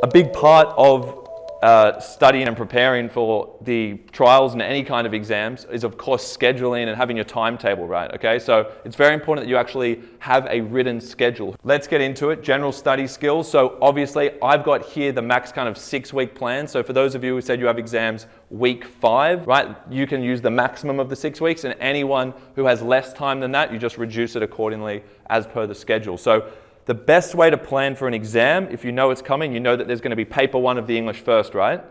A big part of studying and preparing for the trials and any kind of exams is, of course, scheduling and having your timetable right, okay? So it's very important that you actually have a written schedule. Let's get into it. General study skills. So obviously, I've got here the max kind of 6-week plan. So for those of you who said you have exams week 5, right, you can use the maximum of the 6 weeks, and anyone who has less time than that, you just reduce it accordingly as per the schedule. So the best way to plan for an exam, if you know it's coming, you know that there's going to be paper 1 of the English first, right?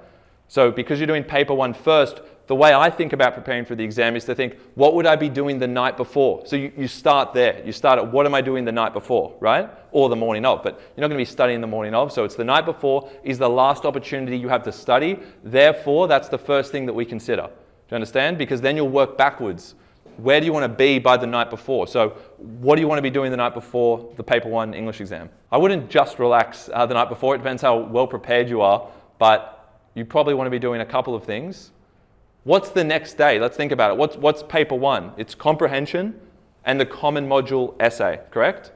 So because you're doing paper 1 first, the way I think about preparing for the exam is to think, what would I be doing the night before? So you start there. You start at what am I doing the night before, right? Or the morning of, but you're not going to be studying the morning of. So it's the night before is the last opportunity you have to study. Therefore, that's the first thing that we consider. Do you understand? Because then you'll work backwards. Where do you want to be by the night before? So what do you want to be doing the night before the paper 1 English exam? I wouldn't just relax the night before. It depends how well prepared you are, but you probably want to be doing a couple of things. What's the next day? Let's think about it. What's paper 1? It's comprehension and the common module essay, correct?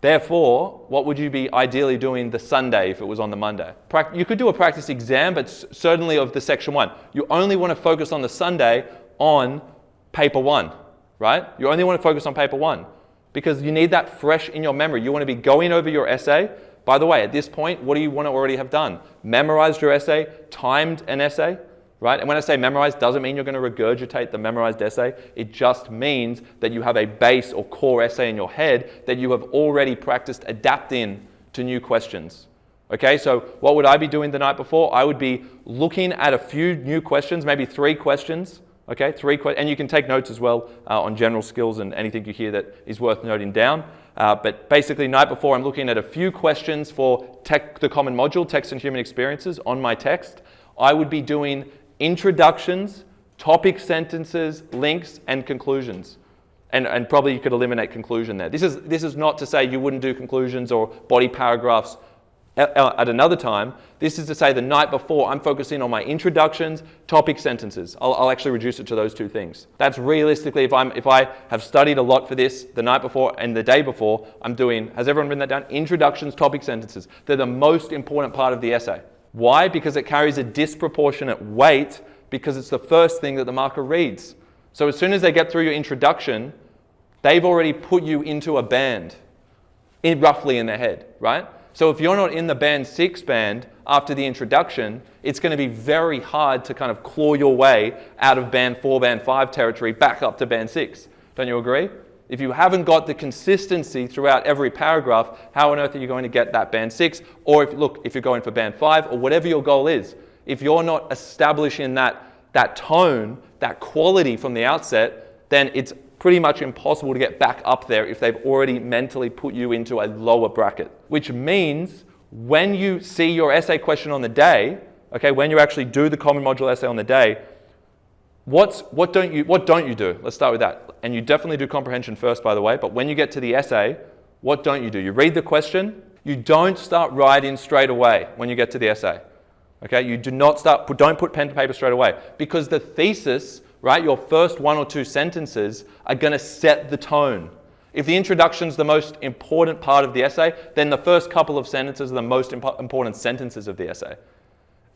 Therefore, what would you be ideally doing the Sunday if it was on the Monday? You could do a practice exam, but certainly of the section 1. You only want to focus on the Sunday on paper 1, right? You only want to focus on paper 1 because you need that fresh in your memory. You want to be going over your essay. By the way, at this point, what do you want to already have done? Memorized your essay, timed an essay, right? And when I say memorized, doesn't mean you're going to regurgitate the memorized essay. It just means that you have a base or core essay in your head that you have already practiced adapting to new questions. Okay, so what would I be doing the night before? I would be looking at a few new questions, maybe 3 questions. Okay, and you can take notes as well on general skills and anything you hear that is worth noting down. But basically, night before, I'm looking at a few questions for the common module, text and human experiences, on my text. I would be doing introductions, topic sentences, links, and conclusions. And probably you could eliminate conclusion there. This is not to say you wouldn't do conclusions or body paragraphs at another time. This is to say the night before, I'm focusing on my introductions, topic sentences. I'll actually reduce it to those 2 things. That's realistically, if I have studied a lot for this the night before and the day before, I'm doing, has everyone written that down? Introductions, topic sentences. They're the most important part of the essay. Why? Because it carries a disproportionate weight because it's the first thing that the marker reads. So as soon as they get through your introduction, they've already put you into a band, roughly in their head, right? So if you're not in the band 6 band after the introduction, it's going to be very hard to kind of claw your way out of band 4, band 5 territory back up to band 6. Don't you agree? If you haven't got the consistency throughout every paragraph, how on earth are you going to get that band 6? Or if you're going for band 5 or whatever your goal is, if you're not establishing that tone, that quality from the outset, then it's pretty much impossible to get back up there if they've already mentally put you into a lower bracket. Which means when you see your essay question on the day, okay, when you actually do the common module essay on the day, what don't you do? Let's start with that. And you definitely do comprehension first, by the way, but when you get to the essay, what don't you do? You read the question, you don't start writing straight away when you get to the essay. Okay, you don't put pen to paper straight away because the thesis, right, your first 1 or 2 sentences are going to set the tone. If the introduction is the most important part of the essay, then the first couple of sentences are the most important sentences of the essay.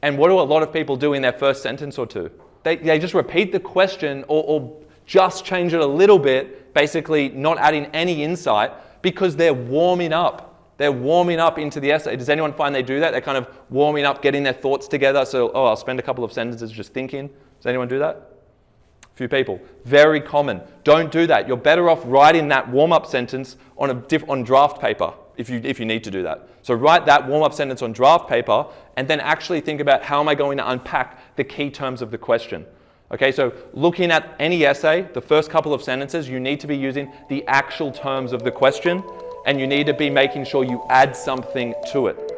And what do a lot of people do in their first sentence or 2? They just repeat the question or just change it a little bit, basically not adding any insight because they're warming up. They're warming up into the essay. Does anyone find they do that? They're kind of warming up, getting their thoughts together. So, I'll spend a couple of sentences just thinking. Does anyone do that? Few people. Very common. Don't do that. You're better off writing that warm-up sentence on draft paper if you need to do that. So write that warm-up sentence on draft paper and then actually think about how am I going to unpack the key terms of the question. Okay, so looking at any essay, the first couple of sentences, you need to be using the actual terms of the question and you need to be making sure you add something to it.